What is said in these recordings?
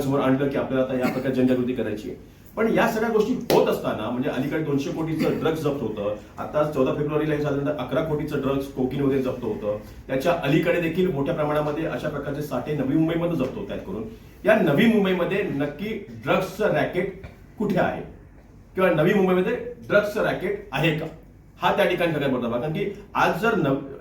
लोकांसमोर आणलं की आपल्याला आता या प्रकारे जनजागृती करायची आहे. पण या सगळ्या गोष्टी होत असताना म्हणजे अलीकडे 200 कोटीचं ड्रग्ज जप्त होतं, आता 14 फेब्रुवारीला साधारणतः 11 कोटीचं ड्रग्ज कोकीन वगैरे जप्त होतं. त्याच्या अलीकडे देखील मोठ्या प्रमाणामध्ये अशा प्रकारचे साठे नवी मुंबईमध्ये जप्त होत आहेत करून. या नवी मुंबईमध्ये नक्की ड्रग्जचं रॅकेट कुठे आहे किंवा नवी मुंबईमध्ये ड्रग्जचं रॅकेट आहे का, हा त्या ठिकाणी सगळ्यात मोठा भाग. कारण की आज जर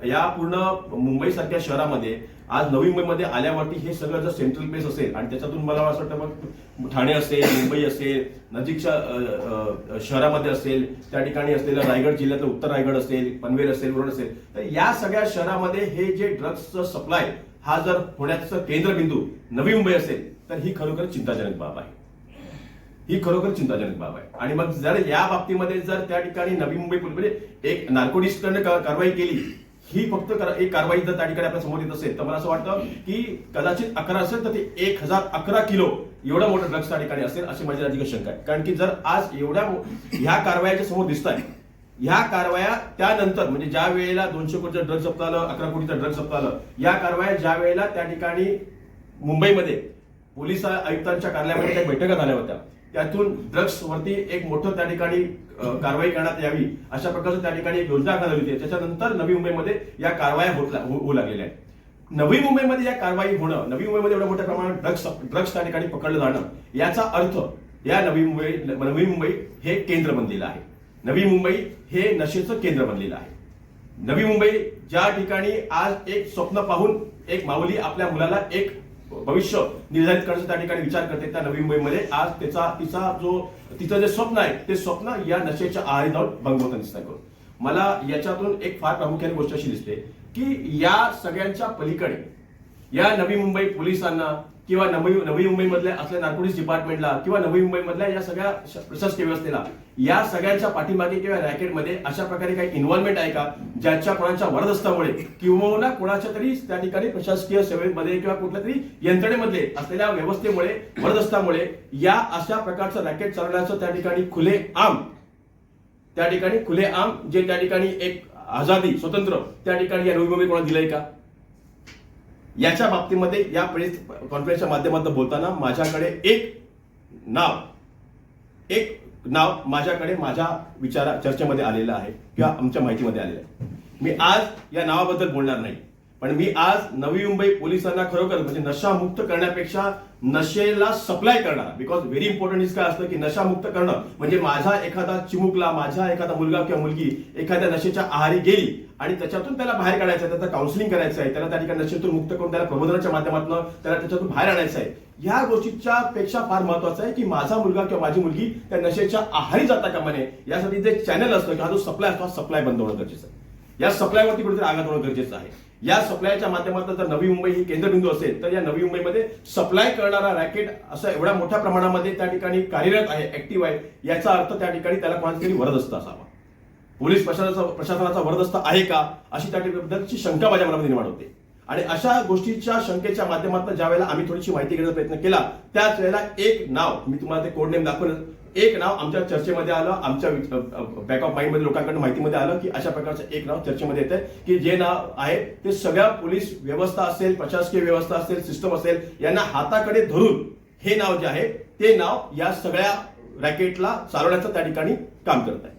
या पूर्ण मुंबई सारख्या शहरामध्ये आज नवी मुंबईमध्ये आल्यावरती हे सगळं जर सेंट्रल प्लेस असेल आणि त्याच्यातून मला असं वाटतं मग ठाणे असेल, मुंबई असेल, नजीकच्या शहरामध्ये असेल, त्या ठिकाणी असलेलं रायगड जिल्ह्यातलं उत्तर रायगड असेल, पनवेल असेल, वरुड असेल, तर या सगळ्या शहरामध्ये हे जे ड्रग्सचं सप्लाय हा जर होण्याचं केंद्रबिंदू नवी मुंबई असेल तर ही खरोखर चिंताजनक बाब आहे. ही खरोखर चिंताजनक बाब आहे. आणि मग जर या बाबतीमध्ये जर त्या ठिकाणी नवी मुंबई पोलीस म्हणजे एक नार्कोटिक्सकडनं कारवाई केली, ही फक्त एक कारवाई जर त्या ठिकाणी आपल्या समोर येत असेल तर मला असं वाटतं की कदाचित 11 असेल तर ते 1011 किलो एवढा मोठा ड्रग्ज त्या ठिकाणी असेल अशी माझी अधिक शंका आहे. कारण की जर आज एवढ्या ह्या कारवायाच्या समोर दिसत आहे, ह्या कारवाया त्यानंतर म्हणजे ज्या वेळेला 200 कोटीचं ड्रग्ज जप्त आलं, 11 कोटीचं ड्रग्ज जप्त आलं, या कारवाया ज्या वेळेला त्या ठिकाणी मुंबईमध्ये पोलीस आयुक्तांच्या कार्यालयामध्ये काही बैठका झाल्या होत्या, त्यातून ड्रग्स वरती एक मोठं त्या ठिकाणी कारवाई करण्यात यावी अशा प्रकारचं त्या ठिकाणी एक योजना आखली होती. त्याच्यानंतर नवी मुंबईमध्ये या कारवाया होऊ लागलेल्या आहेत. नवी मुंबईमध्ये या कारवाई होणं, नवी मुंबईमध्ये एवढ्या मोठ्या प्रमाणात ड्रग्स त्या ठिकाणी पकडलं जाणं, याचा अर्थ या नवी मुंबई हे केंद्र बनलेलं आहे. नवी मुंबई हे नशेचं केंद्र बनलेलं आहे. नवी मुंबई ज्या ठिकाणी आज एक स्वप्न पाहून एक माऊली आपल्या मुलाला एक भविष्य निर्धारित करण्याचा त्या ठिकाणी विचार करते, त्या नवी मुंबईमध्ये आज तिचं जे स्वप्न आहे ते स्वप्न या नशेच्या आहारी जाऊन भंग होताना दिसत आहे. मला याच्यातून एक फार प्रामुख्याने गोष्ट अशी दिसते की या सगळ्यांच्या पलीकडे या नवी मुंबई पोलिसांना किंवा नवी मुंबईमधल्या असल्या नार्कोटिक्स डिपार्टमेंटला किंवा नवी मुंबईमधल्या या सगळ्या प्रशासकीय व्यवस्थेला या सगळ्यांच्या पाठीमागे किंवा रॅकेटमध्ये अशा प्रकारे काही इन्व्हॉल्वमेंट आहे का, ज्याच्या कोणाच्या वरदस्तामुळे किंवा कोणाच्या तरी त्या ठिकाणी प्रशासकीय सेवेमध्ये किंवा कुठल्या तरी यंत्रणेमध्ये असलेल्या व्यवस्थेमुळे वरदस्तामुळे या अशा प्रकारचं रॅकेट चालवण्याचं त्या ठिकाणी खुलेआम जे त्या ठिकाणी एक आझादी स्वतंत्र त्या ठिकाणी या नवी मुंबई कोणा दिलंय का, याच्या बाबतीमध्ये या प्रेस कॉन्फरन्सच्या माध्यमातून बोलताना माझ्याकडे एक नाव माझ्याकडे माझ्या चर्चेमध्ये आलेलं आहे किंवा आमच्या माहितीमध्ये आलेलं आहे. मी आज या नावाबद्दल बोलणार नाही, पण मी आज नवी मुंबई पोलिसांना खरोखर म्हणजे नशामुक्त करण्यापेक्षा नशेला सप्लाय करणार, बिकॉज व्हेरी इम्पॉर्टंट इज काय असतं की नशामुक्त करणं म्हणजे माझा एखादा चिमुकला, माझा एखादा मुलगा किंवा मुलगी एखाद्या नशेच्या आहारी गेली आणि त्याच्यातून त्याला बाहेर काढायचं आहे, त्याचं काउन्सिलिंग करायचं आहे, त्याला त्या ठिकाणी नशेतून मुक्त करून त्याला प्रबोधनाच्या माध्यमातून त्याला त्याच्यातून बाहेर आणायचं आहे. ह्या गोष्टीच्या पेक्षा फार महत्वाचं आहे की माझा मुलगा किंवा माझी मुलगी त्या नशेच्या आहारी जाता कामा नये. यासाठी जे चॅनल असतं किंवा जो सप्लाय असतो, सप्लाय बंद होणं गरजेचं आहे. या सप्लायवरती कुठेतरी आघात होणं गरजेचं आहे. या सप्लायच्या माध्यमातून जर नवी मुंबई ही केंद्रबिंदू असेल तर या नवी मुंबईमध्ये सप्लाय करणारा रॅकेट असं एवढ्या मोठ्या प्रमाणामध्ये त्या ठिकाणी कार्यरत आहे, ऍक्टिव्ह आहे, याचा अर्थ त्या ठिकाणी त्याला कोणाचा तरी वरदस्त असावा. पोलीस प्रशासनाचा वरदस्त आहे का अशी त्या बद्दलची शंका माझ्या मनामध्ये निर्माण होते. आणि अशा गोष्टीच्या शंकेच्या माध्यमातून ज्या वेळेला आम्ही थोडीशी माहिती घेण्याचा प्रयत्न केला त्याच वेळेला एक नाव, मी तुम्हाला ते कोड नेम दाखवलं, एक नाव आमच्या चर्चेमध्ये आलं, आमच्या बॅक ऑफ माइंड मध्ये लोकांकडून माहितीमध्ये आलं की अशा प्रकारचं एक नाव चर्चेमध्ये येतं की जे नाव आहे ते सगळ्या पोलीस व्यवस्था असेल, प्रशासकीय व्यवस्था असेल, सिस्टम असेल, यांना हाताकडे धरून हे नाव जे आहे ते नाव या सगळ्या रॅकेटला चालवण्याचं त्या ठिकाणी काम करत आहे.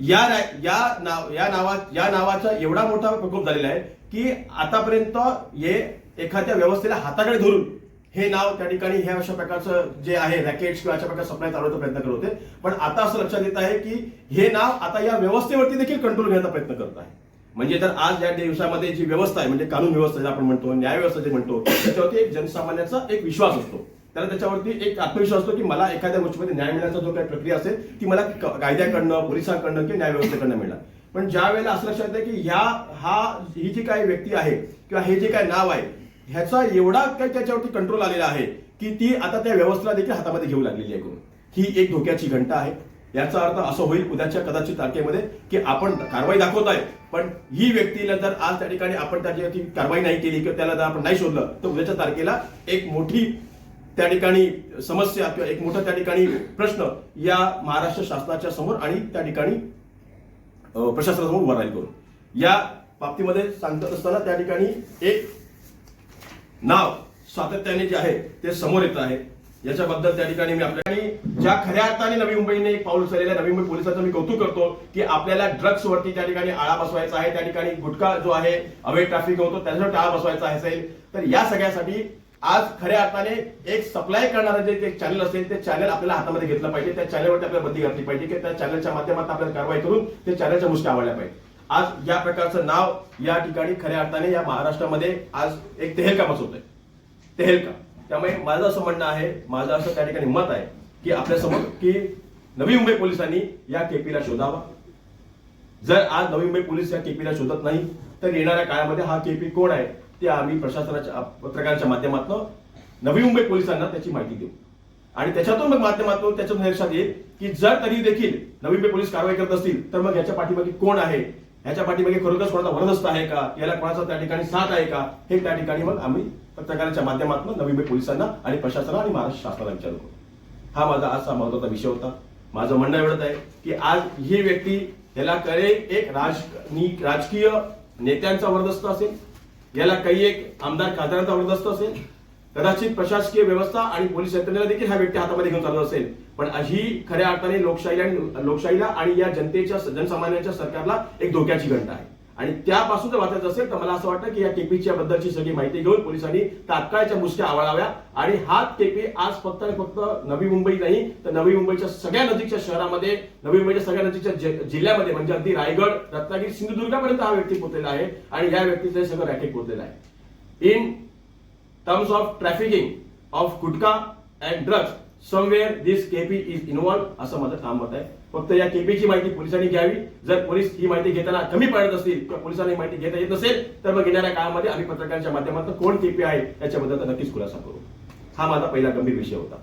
या नावाचा एवढा मोठा प्रकोप झालेला आहे की आतापर्यंत हे एखाद्या व्यवस्थेला हाताकडे धरून हे नाव त्या ठिकाणी ह्या अशा प्रकारचं जे आहे रॅकेट्स किंवा अशा प्रकारचा सप्लाय चालवण्याचा प्रयत्न करत होते. पण आता असं लक्षात येत आहे की हे नाव आता या व्यवस्थेवरती देखील कंट्रोल घेण्याचा प्रयत्न करत आहे. म्हणजे तर आज या दिवसामध्ये जी व्यवस्था आहे म्हणजे कानून व्यवस्था जे आपण म्हणतो, न्याय व्यवस्था जे म्हणतो, त्याच्यावरती एक जनसामान्याचा एक विश्वास असतो, त्याला त्याच्यावरती एक आत्मविश्वास असतो की मला एखाद्या गोष्टीमध्ये न्याय मिळण्याचा जो काही प्रक्रिया असेल ती मला कायद्याकडनं, पोलिसांकडनं किंवा न्याय व्यवस्थेकडनं मिळणार. पण ज्या वेळेला असं लक्षात येतं की ही जी काही व्यक्ती आहे किंवा हे जे काही नाव आहे ह्याचा एवढा काही त्याच्यावरती कंट्रोल आलेला आहे की ती आता त्या व्यवस्थेला देखील हातामध्ये घेऊ लागलेली आहे. ही एक धोक्याची घंटा आहे. याचा अर्थ असं होईल उद्याच्या कदाचित तारखेमध्ये की आपण कारवाई दाखवत आहे, पण ही व्यक्तीला जर आज त्या ठिकाणी आपण त्याच्यावरती कारवाई नाही केली किंवा त्याला जर आपण नाही शोधलं तर उद्याच्या तारखेला एक मोठी त्या ठिकाणी समस्या किंवा एक मोठा त्या ठिकाणी प्रश्न या महाराष्ट्र शासनाच्या समोर आणि त्या ठिकाणी प्रशासनासमोर उभा राहील. करून या बाबतीमध्ये सांगत असताना त्या ठिकाणी एक नाव सातत्याने जे आहे ते समोर येत आहे. याच्याबद्दल त्या ठिकाणी मी आपल्या ज्या खऱ्या अर्थाने नवी मुंबईने एक पाऊल उचललेल्या नवी मुंबई पोलिसांचं मी कौतुक करतो की आपल्याला ड्रग्स वरती त्या ठिकाणी आळा बसवायचा आहे. त्या ठिकाणी गुटखा जो आहे अवैध ट्रॅफिक होतो त्याच्यावर आळा बसवायचा असेल तर या सगळ्यासाठी आज खऱ्या अर्थाने एक सप्लाय करणारं जे चॅनल असेल ते चॅनल आपल्याला हातामध्ये घेतलं पाहिजे. त्या चॅनलवरती आपल्याला बंदी घातली पाहिजे की त्या चॅनलच्या माध्यमातून आपल्याला कारवाई करून ते चॅनलच्या मुष्टी आवडल्या पाहिजे. आज या प्रकारचं नाव या ठिकाणी खऱ्या अर्थाने या महाराष्ट्रामध्ये आज एक तेहलका मचवतोय. तेहलका. त्यामुळे माझं असं म्हणणं आहे, माझं असं त्या ठिकाणी मत आहे की आपल्यासमोर की नवी मुंबई पोलिसांनी या केपीला शोधावा. जर आज नवी मुंबई पोलीस या केपीला शोधत नाही तर येणाऱ्या काळामध्ये हा केपी कोण आहे ते आम्ही प्रशासनाच्या पत्रकारांच्या माध्यमातून नवी मुंबई पोलिसांना त्याची माहिती देऊ आणि त्याच्यातून मग माध्यमातून त्याच्यातून लक्षात येईल की जर तरी देखील नवी मुंबई पोलीस कारवाई करत असतील तर मग याच्या पाठीमागे कोण आहे, याच्या पाठीमागे खरोखर कोणाचा वरदस्त आहे का, याला कोणाचा त्या ठिकाणी साथ आहे का, हे त्या ठिकाणी मग आम्ही पत्रकारांच्या माध्यमातून नवी मुंबई पोलिसांना आणि प्रशासनाला आणि महाराष्ट्र शासनाला विचारू. हा माझा आजचा महत्वाचा विषय होता. माझं म्हणणं एवढंच आहे की आज ही व्यक्ती याला कळेल एक राजकीय नेत्यांचा वरदस्त असेल, याला काही एक आमदार खासदारांचा वरदस्त असेल, कदाचित प्रशासकीय व्यवस्था आणि पोलीस यंत्रणेला देखील हा व्यक्ती हातामध्ये घेऊन चालू असेल. पण ही खऱ्या अर्थाने लोकशाहीला आणि या जनतेच्या जनसामान्यांच्या सरकारला एक धोक्याची घंटा आहे आणि त्यापासून जर वाचायचं असेल तर मला असं वाटतं की या केपीच्या बद्दलची सगळी माहिती घेऊन पोलिसांनी तात्काळच्या मुसक्या आवळाव्या आणि हा केपी आज फक्त आणि फक्त नवी मुंबई नाही तर नवी मुंबईच्या सगळ्या नजीकच्या शहरामध्ये, नवी मुंबईच्या सगळ्या नजीकच्या जिल्ह्यामध्ये म्हणजे अगदी रायगड, रत्नागिरी, सिंधुदुर्गापर्यंत हा व्यक्ती पोहोचलेला आहे आणि या व्यक्तीचं सगळं रॅकेट पोहोचलेलं आहे. In terms of trafficking of gutkha and drugs somewhere this KP is involve असं माझं ठाम मत आहे. फक्त या केपीची माहिती पोलिसांनी घ्यावी. जर पोलीस ही माहिती घेताना कमी पडत असतील किंवा पोलिसांनी माहिती घेता येत नसेल तर मग येणाऱ्या काळामध्ये आम्ही पत्रकारांच्या माध्यमातून कोण केपी आहे याच्याबद्दल नक्कीच खुलासा करू. हा माझा पहिला गंभीर विषय होता.